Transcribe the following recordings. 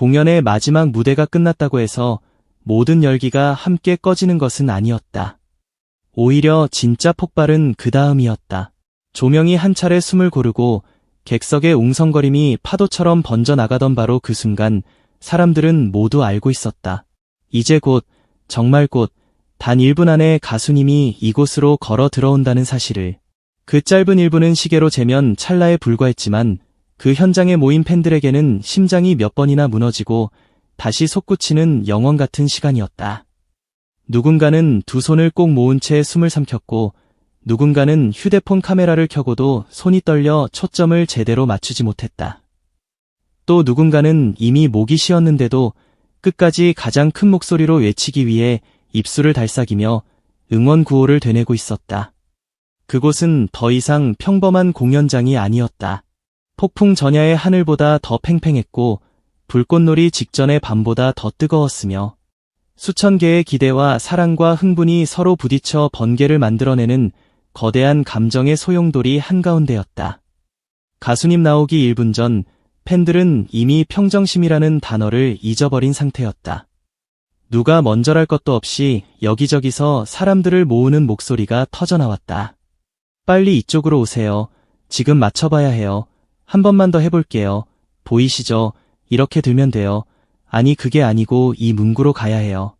공연의 마지막 무대가 끝났다고 해서 모든 열기가 함께 꺼지는 것은 아니었다. 오히려 진짜 폭발은 그 다음이었다. 조명이 한 차례 숨을 고르고 객석의 웅성거림이 파도처럼 번져나가던 바로 그 순간 사람들은 모두 알고 있었다. 이제 곧, 정말 곧, 단 1분 안에 가수님이 이곳으로 걸어 들어온다는 사실을. 그 짧은 1분은 시계로 재면 찰나에 불과했지만 그 현장에 모인 팬들에게는 심장이 몇 번이나 무너지고 다시 솟구치는 영원 같은 시간이었다. 누군가는 두 손을 꼭 모은 채 숨을 삼켰고 누군가는 휴대폰 카메라를 켜고도 손이 떨려 초점을 제대로 맞추지 못했다. 또 누군가는 이미 목이 쉬었는데도 끝까지 가장 큰 목소리로 외치기 위해 입술을 달싹이며 응원 구호를 되뇌고 있었다. 그곳은 더 이상 평범한 공연장이 아니었다. 폭풍 전야의 하늘보다 더 팽팽했고 불꽃놀이 직전의 밤보다 더 뜨거웠으며 수천 개의 기대와 사랑과 흥분이 서로 부딪혀 번개를 만들어내는 거대한 감정의 소용돌이 한가운데였다. 가수님 나오기 1분 전 팬들은 이미 평정심이라는 단어를 잊어버린 상태였다. 누가 먼저랄 것도 없이 여기저기서 사람들을 모으는 목소리가 터져나왔다. 빨리 이쪽으로 오세요. 지금 맞춰봐야 해요. 한 번만 더 해볼게요. 보이시죠? 이렇게 들면 돼요. 아니 그게 아니고 이 문구로 가야 해요.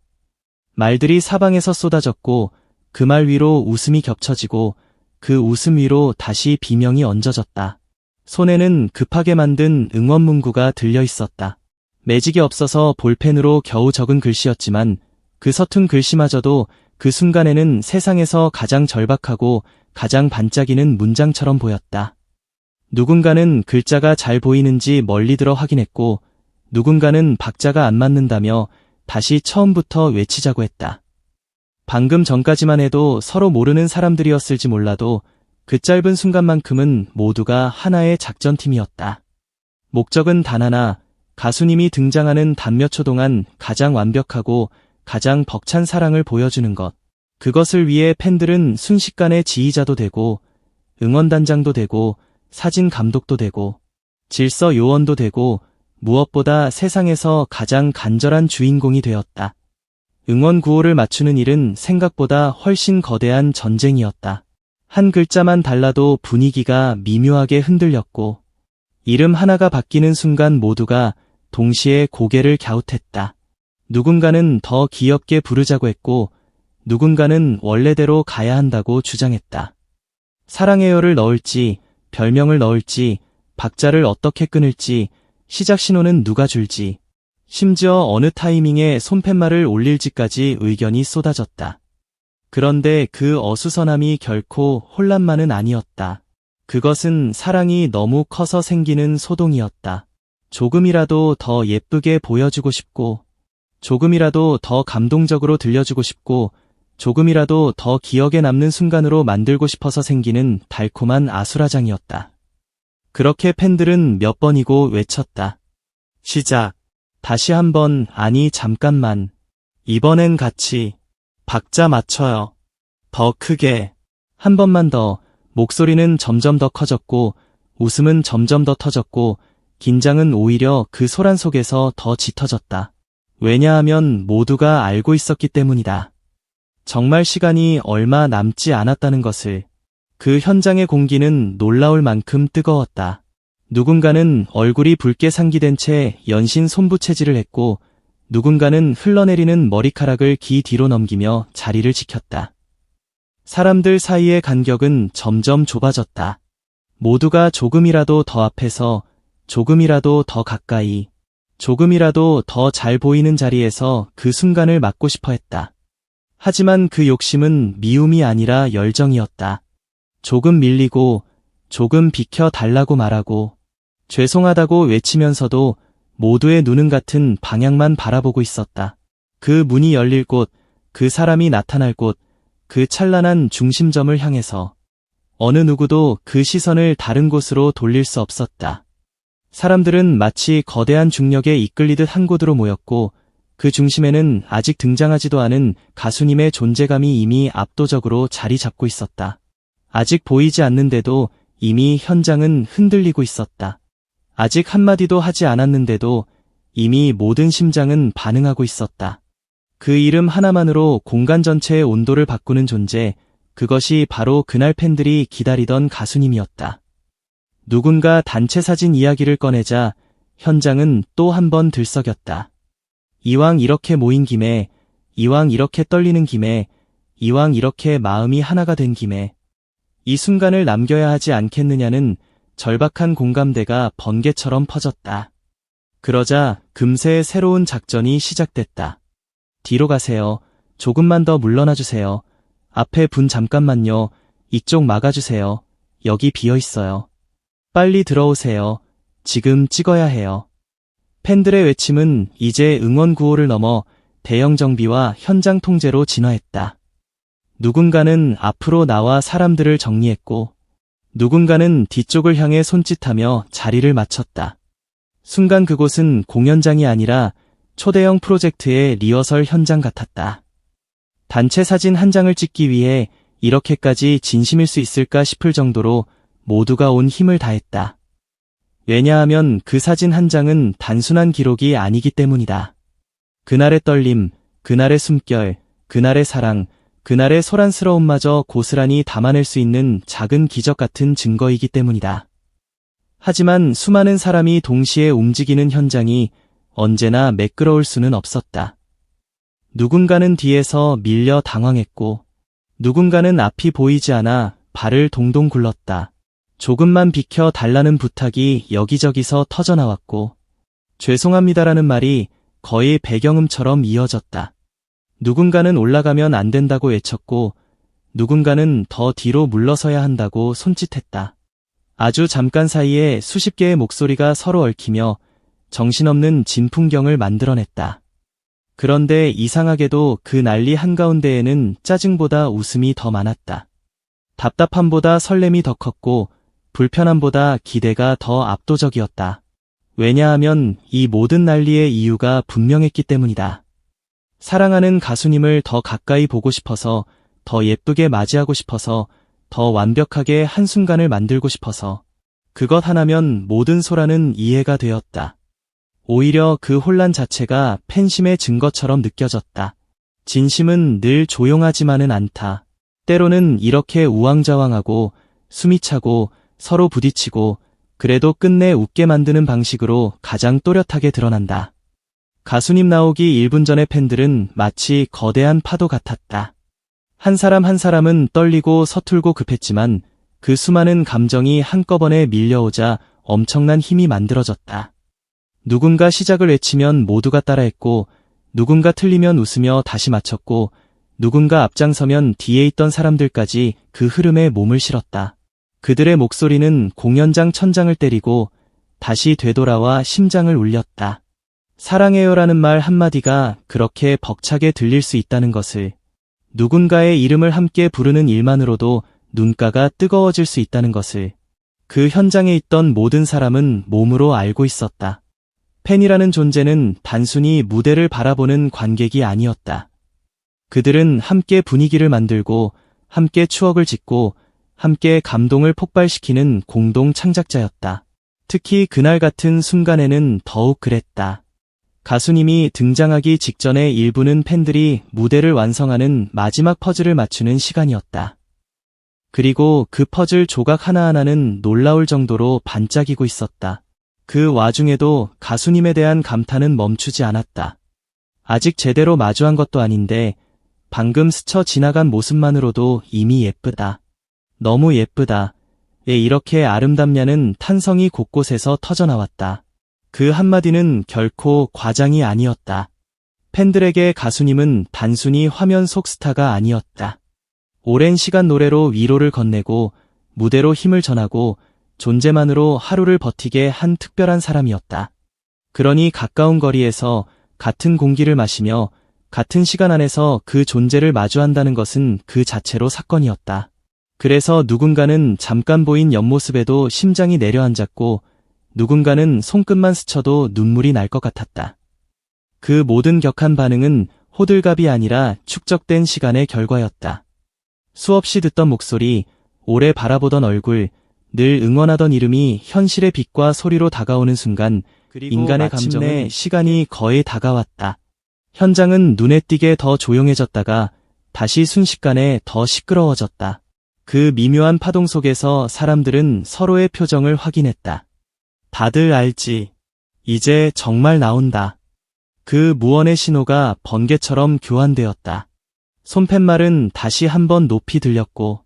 말들이 사방에서 쏟아졌고 그 말 위로 웃음이 겹쳐지고 그 웃음 위로 다시 비명이 얹어졌다. 손에는 급하게 만든 응원 문구가 들려 있었다. 매직이 없어서 볼펜으로 겨우 적은 글씨였지만 그 서툰 글씨마저도 그 순간에는 세상에서 가장 절박하고 가장 반짝이는 문장처럼 보였다. 누군가는 글자가 잘 보이는지 멀리 들어 확인했고 누군가는 박자가 안 맞는다며 다시 처음부터 외치자고 했다. 방금 전까지만 해도 서로 모르는 사람들이었을지 몰라도 그 짧은 순간만큼은 모두가 하나의 작전팀이었다. 목적은 단 하나, 가수님이 등장하는 단 몇 초 동안 가장 완벽하고 가장 벅찬 사랑을 보여주는 것. 그것을 위해 팬들은 순식간에 지휘자도 되고 응원단장도 되고 사진 감독도 되고 질서 요원도 되고 무엇보다 세상에서 가장 간절한 주인공이 되었다. 응원 구호를 맞추는 일은 생각보다 훨씬 거대한 전쟁이었다. 한 글자만 달라도 분위기가 미묘하게 흔들렸고 이름 하나가 바뀌는 순간 모두가 동시에 고개를 갸웃했다. 누군가는 더 귀엽게 부르자고 했고 누군가는 원래대로 가야 한다고 주장했다. 사랑해요를 넣을지 별명을 넣을지 박자를 어떻게 끊을지 시작 신호는 누가 줄지 심지어 어느 타이밍에 손팻말을 올릴지까지 의견이 쏟아졌다. 그런데 그 어수선함이 결코 혼란만은 아니었다. 그것은 사랑이 너무 커서 생기는 소동이었다. 조금이라도 더 예쁘게 보여주고 싶고 조금이라도 더 감동적으로 들려주고 싶고 조금이라도 더 기억에 남는 순간으로 만들고 싶어서 생기는 달콤한 아수라장이었다. 그렇게 팬들은 몇 번이고 외쳤다. 시작. 다시 한번, 아니 잠깐만. 이번엔 같이. 박자 맞춰요. 더 크게. 한 번만 더. 목소리는 점점 더 커졌고 웃음은 점점 더 터졌고 긴장은 오히려 그 소란 속에서 더 짙어졌다. 왜냐하면 모두가 알고 있었기 때문이다. 정말 시간이 얼마 남지 않았다는 것을. 그 현장의 공기는 놀라울 만큼 뜨거웠다. 누군가는 얼굴이 붉게 상기된 채 연신 손부채질을 했고 누군가는 흘러내리는 머리카락을 귀 뒤로 넘기며 자리를 지켰다. 사람들 사이의 간격은 점점 좁아졌다. 모두가 조금이라도 더 앞에서, 조금이라도 더 가까이, 조금이라도 더 잘 보이는 자리에서 그 순간을 맞고 싶어 했다. 하지만 그 욕심은 미움이 아니라 열정이었다. 조금 밀리고, 조금 비켜 달라고 말하고, 죄송하다고 외치면서도 모두의 눈은 같은 방향만 바라보고 있었다. 그 문이 열릴 곳, 그 사람이 나타날 곳, 그 찬란한 중심점을 향해서 어느 누구도 그 시선을 다른 곳으로 돌릴 수 없었다. 사람들은 마치 거대한 중력에 이끌리듯 한 곳으로 모였고 그 중심에는 아직 등장하지도 않은 가수님의 존재감이 이미 압도적으로 자리 잡고 있었다. 아직 보이지 않는데도 이미 현장은 흔들리고 있었다. 아직 한마디도 하지 않았는데도 이미 모든 심장은 반응하고 있었다. 그 이름 하나만으로 공간 전체의 온도를 바꾸는 존재, 그것이 바로 그날 팬들이 기다리던 가수님이었다. 누군가 단체 사진 이야기를 꺼내자 현장은 또 한 번 들썩였다. 이왕 이렇게 모인 김에, 이왕 이렇게 떨리는 김에, 이왕 이렇게 마음이 하나가 된 김에 이 순간을 남겨야 하지 않겠느냐는 절박한 공감대가 번개처럼 퍼졌다. 그러자 금세의 새로운 작전이 시작됐다. 뒤로 가세요. 조금만 더 물러나 주세요. 앞에 분 잠깐만요. 이쪽 막아주세요. 여기 비어 있어요. 빨리 들어오세요. 지금 찍어야 해요. 팬들의 외침은 이제 응원 구호를 넘어 대형 정비와 현장 통제로 진화했다. 누군가는 앞으로 나와 사람들을 정리했고, 누군가는 뒤쪽을 향해 손짓하며 자리를 맞췄다. 순간 그곳은 공연장이 아니라 초대형 프로젝트의 리허설 현장 같았다. 단체 사진 한 장을 찍기 위해 이렇게까지 진심일 수 있을까 싶을 정도로 모두가 온 힘을 다했다. 왜냐하면 그 사진 한 장은 단순한 기록이 아니기 때문이다. 그날의 떨림, 그날의 숨결, 그날의 사랑, 그날의 소란스러움마저 고스란히 담아낼 수 있는 작은 기적 같은 증거이기 때문이다. 하지만 수많은 사람이 동시에 움직이는 현장이 언제나 매끄러울 수는 없었다. 누군가는 뒤에서 밀려 당황했고, 누군가는 앞이 보이지 않아 발을 동동 굴렀다. 조금만 비켜 달라는 부탁이 여기저기서 터져나왔고, 죄송합니다라는 말이 거의 배경음처럼 이어졌다. 누군가는 올라가면 안 된다고 외쳤고, 누군가는 더 뒤로 물러서야 한다고 손짓했다. 아주 잠깐 사이에 수십 개의 목소리가 서로 얽히며 정신없는 진풍경을 만들어냈다. 그런데 이상하게도 그 난리 한가운데에는 짜증보다 웃음이 더 많았다. 답답함보다 설렘이 더 컸고 불편함보다 기대가 더 압도적이었다. 왜냐하면 이 모든 난리의 이유가 분명했기 때문이다. 사랑하는 가수님을 더 가까이 보고 싶어서, 더 예쁘게 맞이하고 싶어서, 더 완벽하게 한순간을 만들고 싶어서. 그것 하나면 모든 소란은 이해가 되었다. 오히려 그 혼란 자체가 팬심의 증거처럼 느껴졌다. 진심은 늘 조용하지만은 않다. 때로는 이렇게 우왕좌왕하고 숨이 차고 서로 부딪히고 그래도 끝내 웃게 만드는 방식으로 가장 또렷하게 드러난다. 가수님 나오기 1분 전의 팬들은 마치 거대한 파도 같았다. 한 사람 한 사람은 떨리고 서툴고 급했지만 그 수많은 감정이 한꺼번에 밀려오자 엄청난 힘이 만들어졌다. 누군가 시작을 외치면 모두가 따라했고, 누군가 틀리면 웃으며 다시 맞췄고, 누군가 앞장서면 뒤에 있던 사람들까지 그 흐름에 몸을 실었다. 그들의 목소리는 공연장 천장을 때리고 다시 되돌아와 심장을 울렸다. 사랑해요라는 말 한마디가 그렇게 벅차게 들릴 수 있다는 것을, 누군가의 이름을 함께 부르는 일만으로도 눈가가 뜨거워질 수 있다는 것을 그 현장에 있던 모든 사람은 몸으로 알고 있었다. 팬이라는 존재는 단순히 무대를 바라보는 관객이 아니었다. 그들은 함께 분위기를 만들고, 함께 추억을 짓고, 함께 감동을 폭발시키는 공동 창작자였다. 특히 그날 같은 순간에는 더욱 그랬다. 가수님이 등장하기 직전의 일부는 팬들이 무대를 완성하는 마지막 퍼즐을 맞추는 시간이었다. 그리고 그 퍼즐 조각 하나하나는 놀라울 정도로 반짝이고 있었다. 그 와중에도 가수님에 대한 감탄은 멈추지 않았다. 아직 제대로 마주한 것도 아닌데 방금 스쳐 지나간 모습만으로도 이미 예쁘다. 너무 예쁘다. 왜 이렇게 아름답냐는 탄성이 곳곳에서 터져나왔다. 그 한마디는 결코 과장이 아니었다. 팬들에게 가수님은 단순히 화면 속 스타가 아니었다. 오랜 시간 노래로 위로를 건네고 무대로 힘을 전하고 존재만으로 하루를 버티게 한 특별한 사람이었다. 그러니 가까운 거리에서 같은 공기를 마시며 같은 시간 안에서 그 존재를 마주한다는 것은 그 자체로 사건이었다. 그래서 누군가는 잠깐 보인 옆모습에도 심장이 내려앉았고 누군가는 손끝만 스쳐도 눈물이 날 것 같았다. 그 모든 격한 반응은 호들갑이 아니라 축적된 시간의 결과였다. 수없이 듣던 목소리, 오래 바라보던 얼굴, 늘 응원하던 이름이 현실의 빛과 소리로 다가오는 순간 인간의 감정에 시간이 거의 다가왔다. 현장은 눈에 띄게 더 조용해졌다가 다시 순식간에 더 시끄러워졌다. 그 미묘한 파동 속에서 사람들은 서로의 표정을 확인했다. 다들 알지. 이제 정말 나온다. 그 무언의 신호가 번개처럼 교환되었다. 손팻말은 다시 한번 높이 들렸고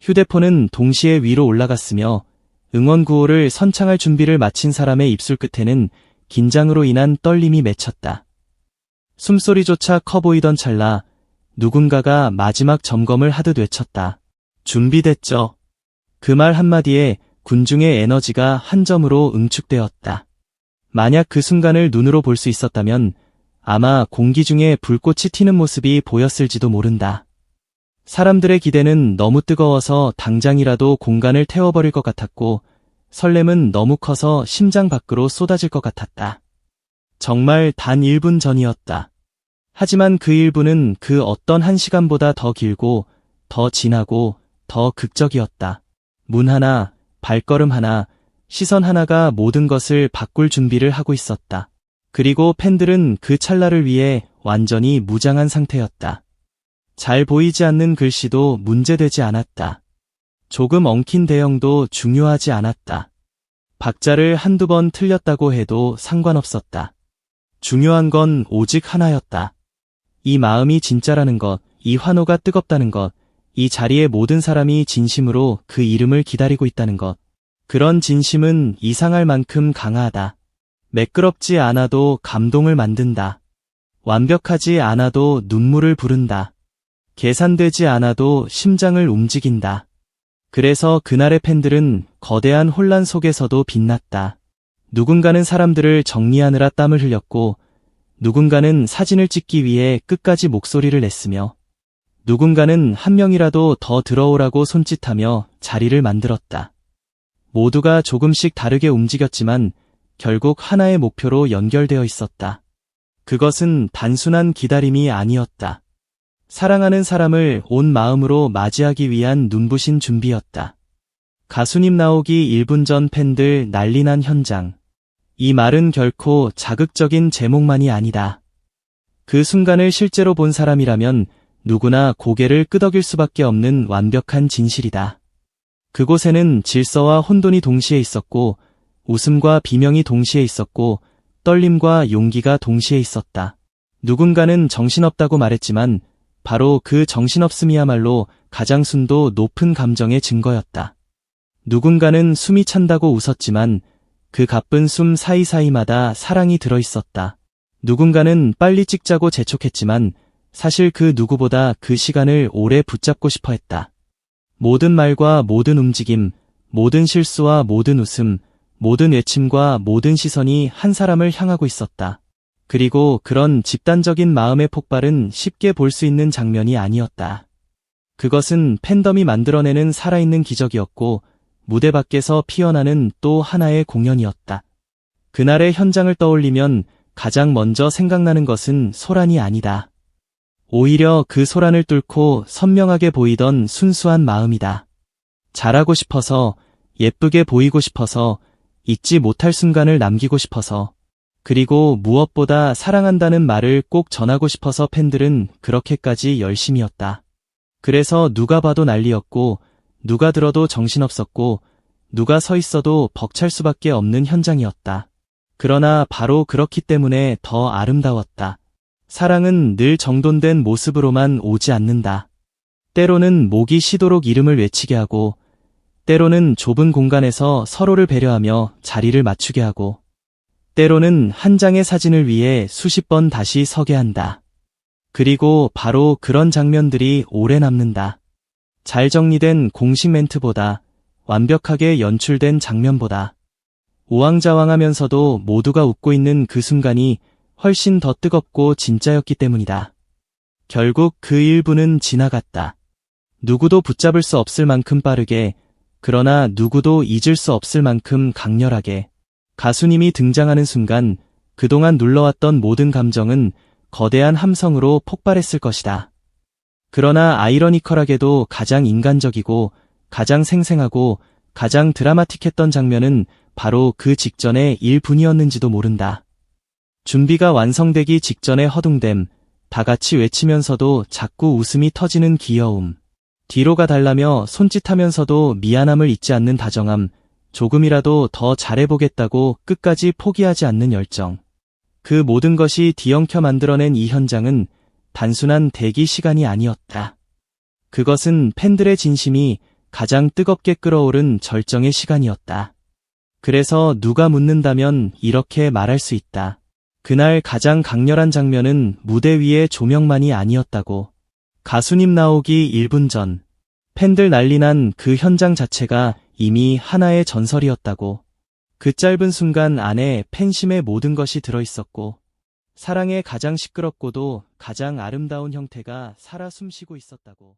휴대폰은 동시에 위로 올라갔으며 응원 구호를 선창할 준비를 마친 사람의 입술 끝에는 긴장으로 인한 떨림이 맺혔다. 숨소리조차 커 보이던 찰나 누군가가 마지막 점검을 하듯 외쳤다. 준비됐죠? 그 말 한마디에 군중의 에너지가 한 점으로 응축되었다. 만약 그 순간을 눈으로 볼 수 있었다면 아마 공기 중에 불꽃이 튀는 모습이 보였을지도 모른다. 사람들의 기대는 너무 뜨거워서 당장이라도 공간을 태워버릴 것 같았고 설렘은 너무 커서 심장 밖으로 쏟아질 것 같았다. 정말 단 1분 전이었다. 하지만 그 1분은 그 어떤 한 시간보다 더 길고 더 진하고 더 극적이었다. 문 하나, 발걸음 하나, 시선 하나가 모든 것을 바꿀 준비를 하고 있었다. 그리고 팬들은 그 찰나를 위해 완전히 무장한 상태였다. 잘 보이지 않는 글씨도 문제되지 않았다. 조금 엉킨 대형도 중요하지 않았다. 박자를 한두 번 틀렸다고 해도 상관없었다. 중요한 건 오직 하나였다. 이 마음이 진짜라는 것, 이 환호가 뜨겁다는 것, 이 자리의 모든 사람이 진심으로 그 이름을 기다리고 있다는 것. 그런 진심은 이상할 만큼 강하다. 매끄럽지 않아도 감동을 만든다. 완벽하지 않아도 눈물을 부른다. 계산되지 않아도 심장을 움직인다. 그래서 그날의 팬들은 거대한 혼란 속에서도 빛났다. 누군가는 사람들을 정리하느라 땀을 흘렸고, 누군가는 사진을 찍기 위해 끝까지 목소리를 냈으며, 누군가는 한 명이라도 더 들어오라고 손짓하며 자리를 만들었다. 모두가 조금씩 다르게 움직였지만 결국 하나의 목표로 연결되어 있었다. 그것은 단순한 기다림이 아니었다. 사랑하는 사람을 온 마음으로 맞이하기 위한 눈부신 준비였다. 가수님 나오기 1분 전 팬들 난리난 현장. 이 말은 결코 자극적인 제목만이 아니다. 그 순간을 실제로 본 사람이라면 누구나 고개를 끄덕일 수밖에 없는 완벽한 진실이다. 그곳에는 질서와 혼돈이 동시에 있었고, 웃음과 비명이 동시에 있었고, 떨림과 용기가 동시에 있었다. 누군가는 정신없다고 말했지만 바로 그 정신없음이야말로 가장 순도 높은 감정의 증거였다. 누군가는 숨이 찬다고 웃었지만 그 가쁜 숨 사이사이마다 사랑이 들어있었다. 누군가는 빨리 찍자고 재촉했지만 사실 그 누구보다 그 시간을 오래 붙잡고 싶어 했다. 모든 말과 모든 움직임, 모든 실수와 모든 웃음, 모든 외침과 모든 시선이 한 사람을 향하고 있었다. 그리고 그런 집단적인 마음의 폭발은 쉽게 볼 수 있는 장면이 아니었다. 그것은 팬덤이 만들어내는 살아있는 기적이었고 무대 밖에서 피어나는 또 하나의 공연이었다. 그날의 현장을 떠올리면 가장 먼저 생각나는 것은 소란이 아니다. 오히려 그 소란을 뚫고 선명하게 보이던 순수한 마음이다. 잘하고 싶어서, 예쁘게 보이고 싶어서, 잊지 못할 순간을 남기고 싶어서, 그리고 무엇보다 사랑한다는 말을 꼭 전하고 싶어서 팬들은 그렇게까지 열심이었다. 그래서 누가 봐도 난리였고, 누가 들어도 정신없었고, 누가 서 있어도 벅찰 수밖에 없는 현장이었다. 그러나 바로 그렇기 때문에 더 아름다웠다. 사랑은 늘 정돈된 모습으로만 오지 않는다. 때로는 목이 쉬도록 이름을 외치게 하고, 때로는 좁은 공간에서 서로를 배려하며 자리를 맞추게 하고, 때로는 한 장의 사진을 위해 수십 번 다시 서게 한다. 그리고 바로 그런 장면들이 오래 남는다. 잘 정리된 공식 멘트보다, 완벽하게 연출된 장면보다, 우왕좌왕하면서도 모두가 웃고 있는 그 순간이 훨씬 더 뜨겁고 진짜였기 때문이다. 결국 그 1분은 지나갔다. 누구도 붙잡을 수 없을 만큼 빠르게, 그러나 누구도 잊을 수 없을 만큼 강렬하게. 가수님이 등장하는 순간 그동안 눌러왔던 모든 감정은 거대한 함성으로 폭발했을 것이다. 그러나 아이러니컬하게도 가장 인간적이고 가장 생생하고 가장 드라마틱했던 장면은 바로 그 직전의 일뿐이었는지도 모른다. 준비가 완성되기 직전에 허둥댐, 다 같이 외치면서도 자꾸 웃음이 터지는 귀여움. 뒤로가 달라며 손짓하면서도 미안함을 잊지 않는 다정함, 조금이라도 더 잘해보겠다고 끝까지 포기하지 않는 열정. 그 모든 것이 뒤엉켜 만들어낸 이 현장은 단순한 대기 시간이 아니었다. 그것은 팬들의 진심이 가장 뜨겁게 끓어오른 절정의 시간이었다. 그래서 누가 묻는다면 이렇게 말할 수 있다. 그날 가장 강렬한 장면은 무대 위의 조명만이 아니었다고. 가수님 나오기 1분 전, 팬들 난리난 그 현장 자체가 이미 하나의 전설이었다고. 그 짧은 순간 안에 팬심의 모든 것이 들어있었고, 사랑의 가장 시끄럽고도 가장 아름다운 형태가 살아 숨쉬고 있었다고.